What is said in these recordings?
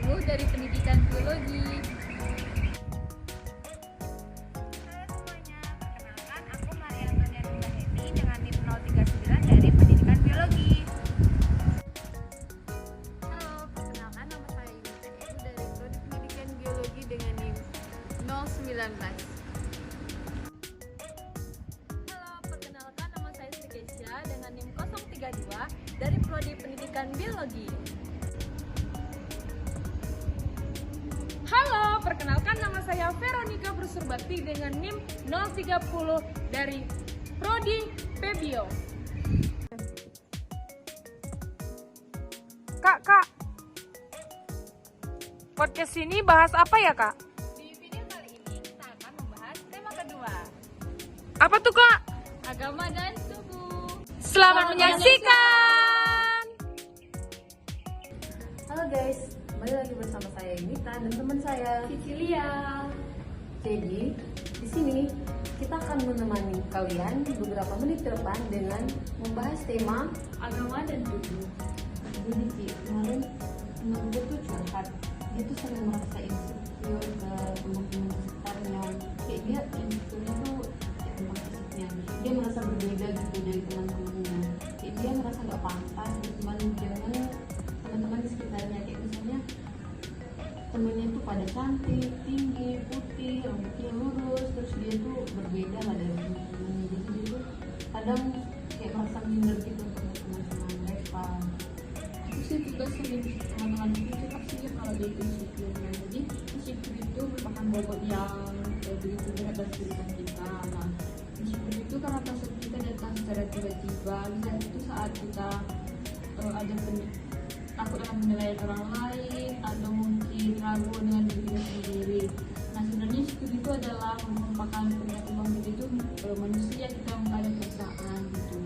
10 dari Pendidikan Biologi. Dari Prodi Pendidikan Biologi. Halo, perkenalkan nama saya Veronica Pursurbakti dengan NIM 030 dari Prodi Pebio. Kak, podcast ini bahas apa ya, Kak? Di video kali ini kita akan membahas tema kedua, Apa tuh, Kak? agama dan tubuh. Selamat menyaksikan. Halo guys, kembali lagi bersama saya Mita dan teman saya Cicilia. Jadi di sini kita akan menemani kalian beberapa menit ke depan dengan membahas tema Agama dan tubuh. Jadi Ci, kemarin teman gue tuh curhat, dia tuh sering merasa insecure ke teman-teman sekitarnya. Kayak dia insecure tuh tentang fisiknya, dia merasa berbeda gitu dari teman-temannya. Kayak dia merasa nggak pantas berteman dengan teman-teman di sekitarnya. Kayak misalnya temennya tuh pada cantik, tinggi, putih, rambutnya lurus, terus dia tuh berbeda lah dari teman-temannya. Jadi dia tuh kadang kayak merasa minder gitu sama teman-teman mereka. Aku sih juga sering teman-teman itu cakap sih kalau dia itu insecure. Jadi insecure itu merupakan bobot yang begitu berat dalam kehidupan kita. Nah, insecure itu karena perasaan kita datang secara tiba-tiba. Bisa itu saat kita ada takut akan menilai orang lain atau mungkin ragu dengan diri kita sendiri. Nah, sebenarnya insecure itu adalah merupakan penyakit bahwa kita itu manusia, kita ada perasaan gitu.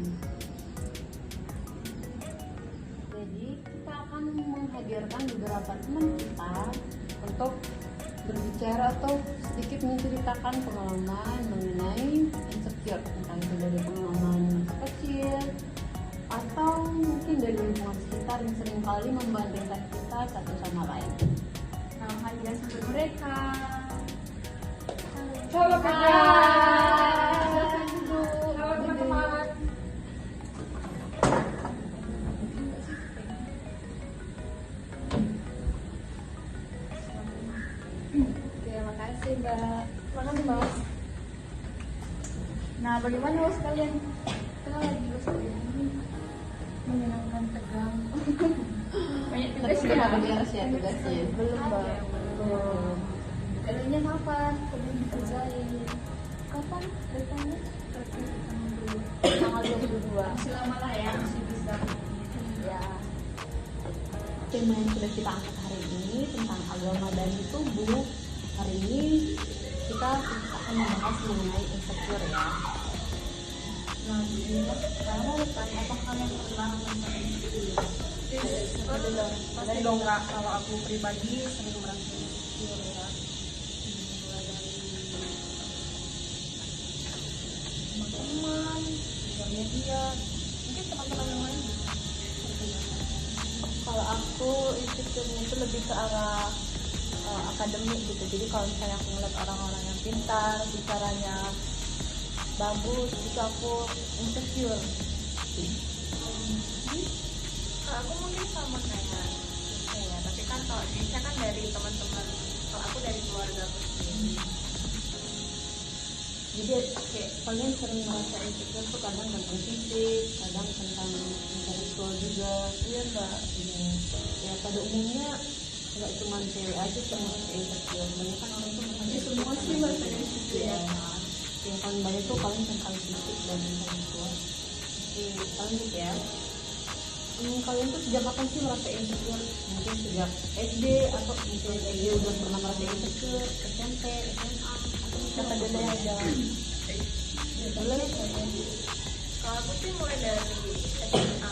Jadi kita akan menghadirkan beberapa teman kita untuk berbicara atau sedikit menceritakan pengalaman mengenai insecure, entah itu dari pengalaman masa kecil atau mungkin dari lingkungan sekitar yang seringkali membandingkan kita satu sama lain. Nah, hadiah sampai mereka. Halo, Kak. Silakan duduk. Halo, teman-teman. Terima kasih, Mbak. Makasih, Mbak. Nah, bagaimana host kalian? Kita lagi host kalian ini menyenangkan, tegang. Banyak tugas Tapi belum ya? ada beres ya tugasnya? Belum, Mbak. Belum. Deadline-nya kapan? Belum dikerjain. Kapan deadline-nya? Tanggal 22. Masih lama lah ya, masih bisa. Ya. Tema yang sudah kita angkat hari ini tentang agama dan tubuh. Hari ini kita akan membahas mengenai insecure ya. Nah, jadi sekarang mau tanya apa kalian pernah tentang insecure? Pasti dong, Kak. Kalau aku pribadi sering merasa insecure ya. Mulai dari teman-teman, sosial media, mungkin teman-teman yang lain juga. Kalau aku insecure itu lebih ke arah akademik gitu. Jadi kalau misalnya aku ngeliat orang-orang yang pintar, bicaranya bagus, itu aku insecure. Aku mungkin sama kayak ya, tapi kan kalau saya kan dari teman-teman, kalau aku dari keluarga aku sendiri. Jadi kayak kalian sering merasa insecure tuh kadang tentang fisik, kadang tentang intelektual juga. Iya mbak. Ya pada umumnya nggak cuma cewek aja sih yang merasa insecure. Banyak kan orang tuh merasa Semua sih merasa insecure ya. Yang paling banyak tuh paling tentang fisik dan intelektual. Oke, lanjut ya. Kalian tuh sejak kapan sih merasa insecure? Mungkin sejak SD atau mungkin SD udah pernah merasa insecure, SMP, SMA, atau siapa dulu yang ada? Boleh? Kalau aku sih mulai dari SMA,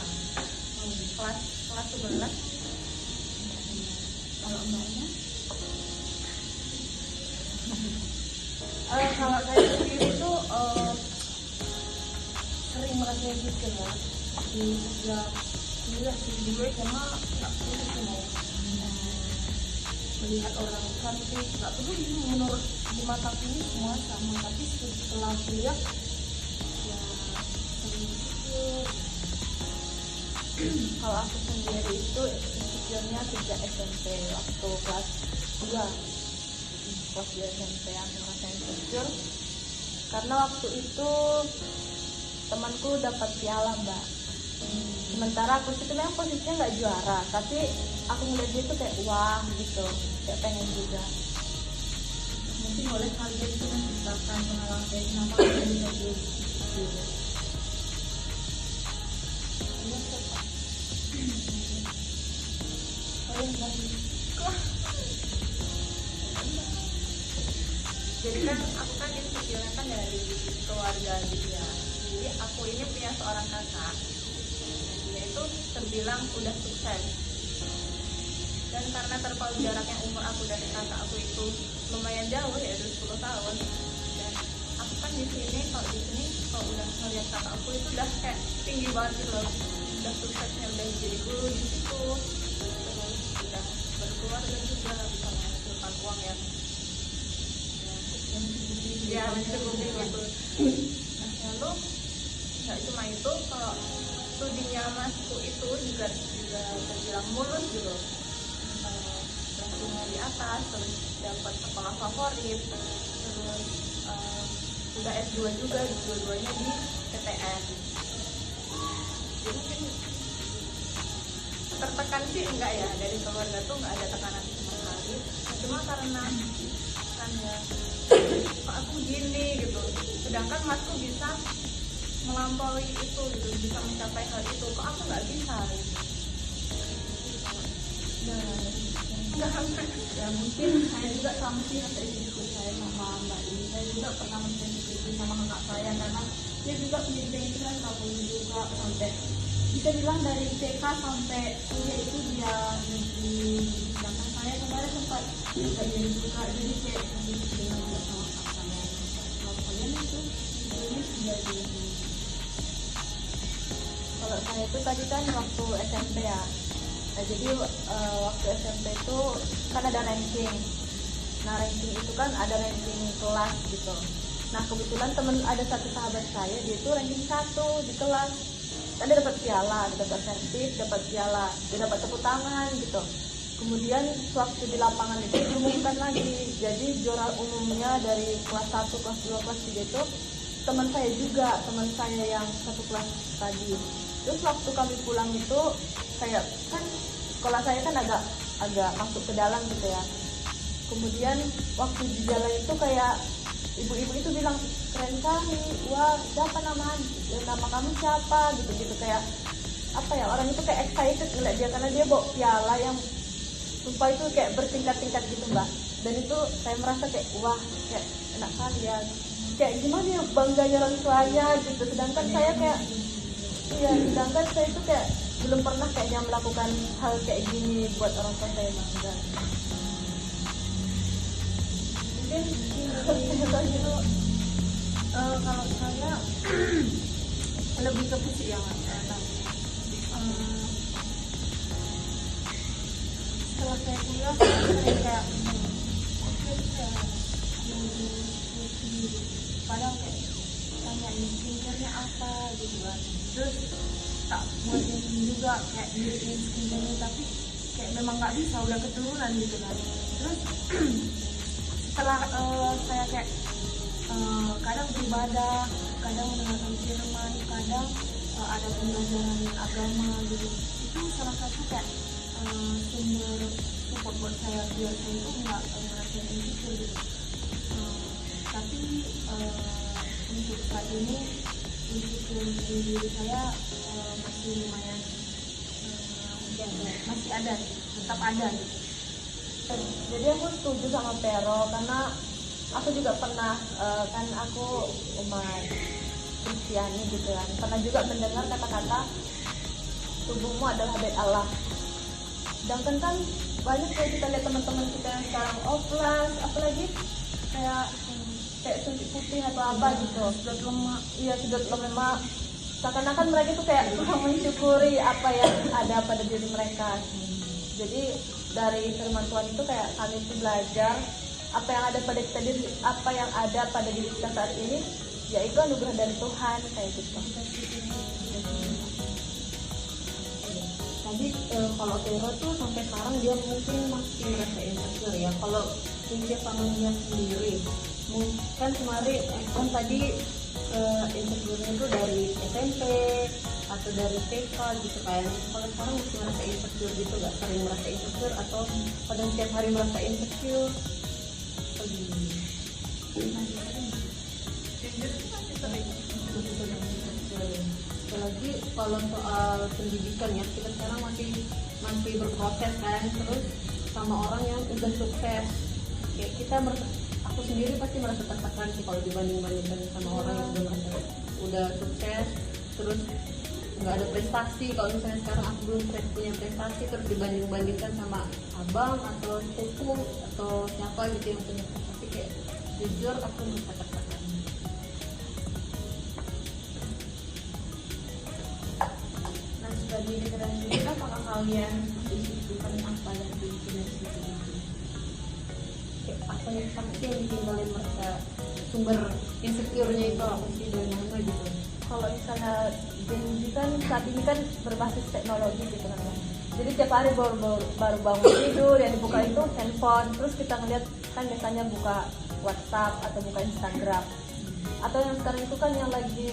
kelas 11. Kalau mbaknya? Kalau saya sendiri tuh sering merasa insecure ya. Di sejak dulu SMA nggak punya sih mau. melihat orang cantik, nggak peduli menurut di mataku ini semua sama, tapi setelah aku lihat ya sering insecure. Kalau aku sendiri itu insecure-nya sejak SMP, waktu kelas 2 SMP aku merasa insecure karena waktu itu temanku dapat piala, Mbak. Sementara aku itu memang posisinya nggak juara, tapi aku ngeliat dia tuh kayak wah gitu, kayak pengen juga. Mungkin boleh kalian itu menceritakan pengalaman dari nama kalian dari dulu. Jadi kan aku kan insecure kan dari keluarga gitu ya. Jadi aku ini punya seorang kakak, dia itu terbilang udah sukses. Dan karena terpaut jaraknya umur aku dan kakak aku itu lumayan jauh, yaitu 10 tahun. Dan aku kan di sini kalau udah ngeliat kakak aku itu udah kayak tinggi banget gitu loh. Udah suksesnya, udah jadi guru di situ. Terus udah berkeluarga juga, bisa menghasilkan uang yang ya mencukupi gitu. Nah lalu nggak cuma itu, kalau studinya masku itu juga terbilang mulus gitu, rankingnya di atas, terus dapat sekolah favorit, terus udah S2 juga, dua-duanya di PTN. Jadi mungkin tertekan sih enggak ya, dari keluarga tuh nggak ada tekanan sama sekali, cuma karena kan ya kok aku gini gitu, sedangkan masku bisa melampaui itu gitu, bisa mencapai hal itu, kok aku nggak bisa gitu. Ya mungkin saya juga sama sih yang tadi disebut saya sama Mbak ini. Saya juga pernah menceritakan sama kakak saya karena dia juga pendidikan itu kan kabur juga sampai bisa bilang dari TK sampai kuliah itu dia negeri. Sedangkan saya kemarin sempat jadi juga, jadi kayak sedikit dengan juga sama kakak saya. Kalau kalian itu ini sudah di Kalau saya itu tadi kan waktu SMP ya. Nah, jadi waktu SMP itu kan ada ranking. Nah, ranking itu kan ada ranking kelas gitu. Nah, kebetulan ada satu sahabat saya, dia itu ranking 1 di kelas. Kan dia dapat piala, dia dapat servis, dapat piala, dia dapat tepuk tangan gitu. Kemudian waktu di lapangan itu diumumkan lagi. Jadi juara umumnya dari kelas 1, kelas 2, kelas 3 itu teman saya juga, teman saya yang satu kelas tadi. Terus waktu kami pulang itu kayak kan sekolah saya kan agak masuk ke dalam gitu ya. Kemudian waktu di jalan itu kayak ibu-ibu itu bilang, keren kali, wah siapa nama kamu siapa gitu kayak apa ya, orang itu kayak excited ngeliat dia karena dia bawa piala yang sumpah itu kayak bertingkat-tingkat gitu Mbak. Dan itu saya merasa kayak wah kayak enak kali ya, kayak gimana ya bangganya orang tuanya gitu. Sedangkan saya kayak sedangkan saya itu kayak belum pernah kayaknya melakukan hal kayak gini buat orang tua saya bangga. Mungkin itu kalau saya lebih ke fisik ya Mas. Setelah saya kuliah saya kayak kadang kayak tanyain skincare-nya apa gitu kan. Terus tak buatin juga kayak diriin skincare-nya, tapi kayak memang nggak bisa, udah keturunan gitu kan. Terus setelah saya kayak kadang beribadah, kadang mendengarkan firman, kadang ada pembelajaran agama gitu, itu salah satu kayak sumber support buat saya biar saya itu nggak merasa insecure gitu. Tapi untuk saat ini insecure di diri saya masih lumayan masih ada, tetap ada gitu. Jadi aku setuju sama Pero karena aku juga pernah kan aku umat Kristiani gitu kan, pernah juga mendengar kata-kata tubuhmu adalah bait Allah. Sedangkan kan banyak kayak kita lihat teman-teman kita yang sekarang oplas, apalagi kayak suntik putih atau apa gitu, sedot lemak, sedot lemak. Seakan-akan mereka tuh kayak kurang mensyukuri apa yang ada pada diri mereka. Jadi dari firman Tuhan itu kayak kami itu belajar apa yang ada pada kita diri, apa yang ada pada diri kita saat ini, yaitu anugerah dari Tuhan kayak gitu. Tadi kalau Vero tuh sampai sekarang dia mungkin masih merasa insecure ya. Kalau Cynthia sama dia sendiri, kan kemarin kan tadi insecure-nya tuh dari SMP atau dari TK gitu kan. Kalau sekarang masih merasa insecure gitu, nggak sering merasa insecure atau kadang setiap hari merasa insecure? Apalagi kalau soal pendidikan ya, kita sekarang masih berproses kan, terus sama orang yang udah sukses. Kayak kita aku sendiri pasti merasa tertekan sih kalau dibanding-bandingkan sama orang yang udah sukses, terus nggak ada prestasi. Kalau misalnya sekarang aku belum punya prestasi, terus dibanding-bandingkan sama abang atau sepupu atau siapa gitu yang punya prestasi, kayak jujur aku merasa tertekan. Nah, sebagai generasi kita, apakah kalian insecure apa yang dibikin dari situ? Kayak apa yang pasti yang bikin kalian merasa sumber insecure-nya itu apa sih, dari mana gitu? Kalau misalnya Gen Z kan saat ini kan berbasis teknologi gitu kan. Jadi tiap hari baru bangun tidur yang dibuka itu handphone, terus kita ngeliat kan biasanya buka WhatsApp atau buka Instagram, atau yang sekarang itu kan yang lagi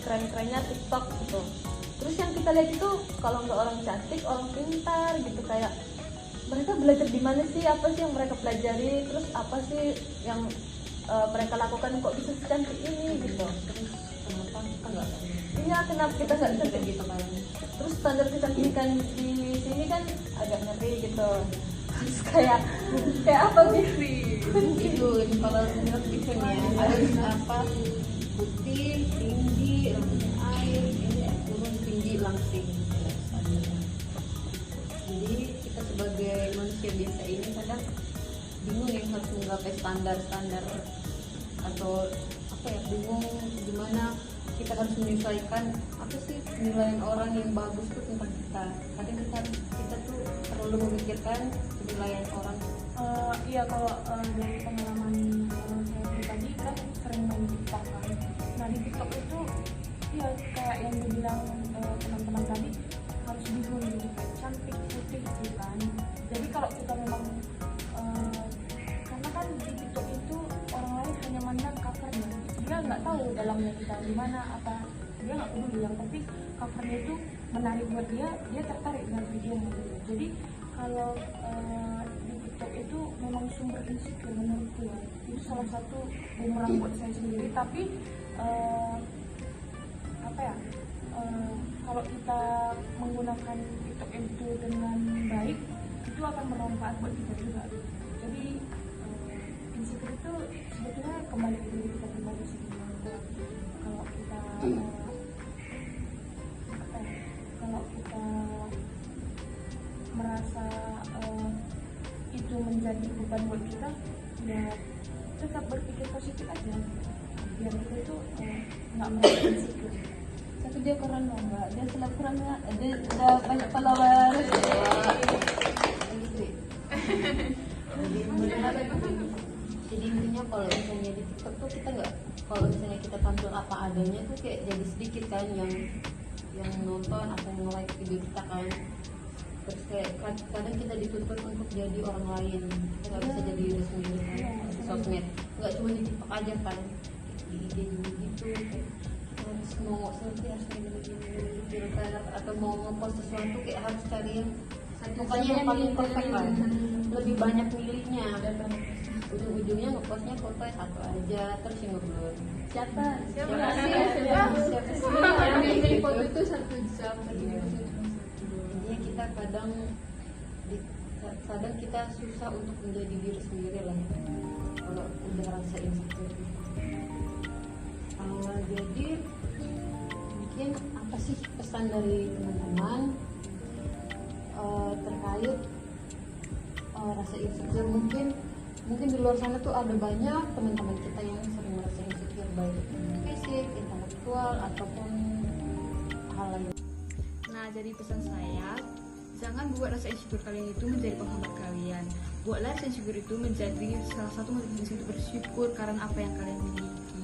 keren-kerennya TikTok gitu. Terus yang kita lihat itu kalau nggak orang cantik, orang pintar gitu, kayak mereka belajar di mana sih, apa sih yang mereka pelajari, terus apa sih yang mereka lakukan kok bisa secantik ini gitu. Terus kenapa kita nggak tahu? Iya, kenapa kita nggak bisa Kayak gitu kan? Terus standar kecantikan di sini kan agak ngeri gitu. Terus kayak apa sih? Itu kalau menurut desainnya harus apa, putih, tinggi, rambutnya air, ini turun tinggi langsing. Jadi kita sebagai manusia biasa ini kadang bingung yang harus menggapai standar atau apa ya, bingung gimana kita harus menyesuaikan apa sih penilaian orang yang bagus tuh tentang kita. Kadang kita tuh terlalu memikirkan penilaian orang. Iya, kalau dari pengalaman saya pribadi kan sering main TikTok kan. Nah di TikTok itu ya kayak yang dibilang teman-teman tadi, harus bingung gitu, kayak cantik putih gitu kan. Jadi kalau kita memang karena kan di TikTok itu orang lain hanya mandang covernya, dia nggak tahu dalamnya kita gimana, apa dia nggak peduli, yang penting covernya itu menarik buat dia tertarik dengan video gitu. Jadi kalau di TikTok itu memang sumber insecure menurutku ya, itu salah satu bumerang buat saya sendiri. Tapi apa ya, kalau kita menggunakan TikTok itu dengan baik, itu akan bermanfaat buat kita juga. Jadi insecure itu sebetulnya kembali ke diri kita pribadi sih. Kalau kita kalau kita merasa itu menjadi beban buat kita, ya tetap berpikir positif aja, biar kita itu nggak merasa insecure. Tapi dia keren loh mbak, dia selebgramnya, dia udah banyak followers. Jadi intinya kalau misalnya di TikTok tuh kita nggak, kalau misalnya kita tampil apa adanya tuh kayak jadi sedikit kan yang nonton atau yang nge-like video kita kan. Terus kayak kadang kita dituntut untuk jadi orang lain, kita nggak bisa jadi diri sendiri kan di sosmed. Nggak cuma di TikTok aja kan, di IG juga gitu. Kayak harus mau selfie harus gini filter, atau mau ngepost sesuatu kayak harus cari yang mukanya yang paling perfect kan, lebih banyak milihnya. Ujung-ujungnya ngepostnya foto satu aja, terus yang ngeblur siapa sih yang milih foto itu 1 jam. Jadi kita kadang kita susah untuk menjadi diri sendiri lah kalau udah rasa insecure. Jadi mungkin apa sih pesan dari teman-teman terkait rasa insecure? Mungkin di luar sana tuh ada banyak teman-teman kita yang sering merasa insecure, baik fisik, intelektual ataupun hal lain. Nah, jadi pesan saya Jangan buat rasa insecure kalian itu menjadi penghambat kalian. Buatlah rasa insecure itu menjadi salah satu motivasi untuk bersyukur karena apa yang kalian miliki.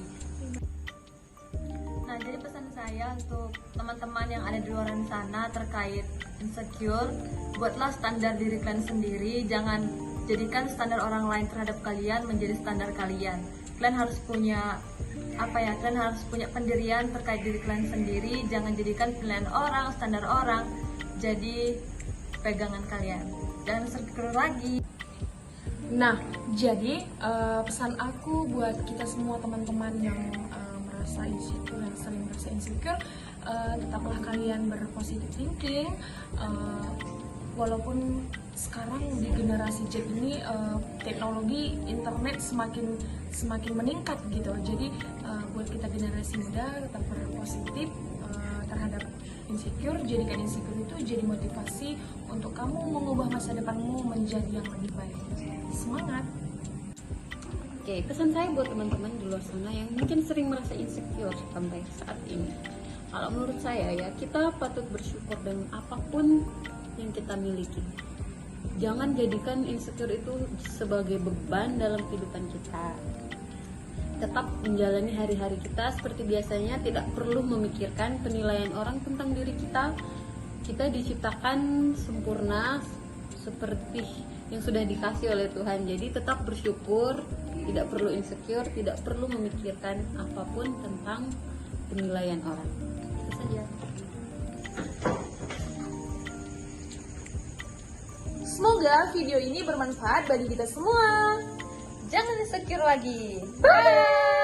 Nah, jadi pesan saya untuk teman-teman yang ada di luar sana terkait insecure, buatlah standar diri kalian sendiri, jangan jadikan standar orang lain terhadap kalian menjadi standar kalian. Kalian harus punya kalian harus punya pendirian terkait diri kalian sendiri, jangan jadikan penilaian orang, standar orang jadi pegangan kalian. Jangan insecure lagi. Nah, jadi pesan aku buat kita semua teman-teman yang merasa insecure, yang sering merasa insecure, tetaplah kalian berpositive thinking. Walaupun sekarang di generasi Z ini teknologi internet semakin meningkat gitu, jadi buat kita generasi muda tetap berpositif terhadap insecure. Jadikan insecure itu jadi motivasi untuk kamu mengubah masa depanmu menjadi yang lebih baik. Semangat! Oke, pesan saya buat teman-teman di luar sana yang mungkin sering merasa insecure sampai saat ini. Kalau menurut saya ya, kita patut bersyukur dengan apapun yang kita miliki. Jangan jadikan insecure itu sebagai beban dalam kehidupan kita. Tetap menjalani hari-hari kita seperti biasanya, tidak perlu memikirkan penilaian orang tentang diri kita. Kita diciptakan sempurna seperti yang sudah dikasih oleh Tuhan. Jadi tetap bersyukur, tidak perlu insecure, tidak perlu memikirkan apapun tentang penilaian orang. Itu saja. Semoga video ini bermanfaat bagi kita semua. Jangan insecure lagi. Bye!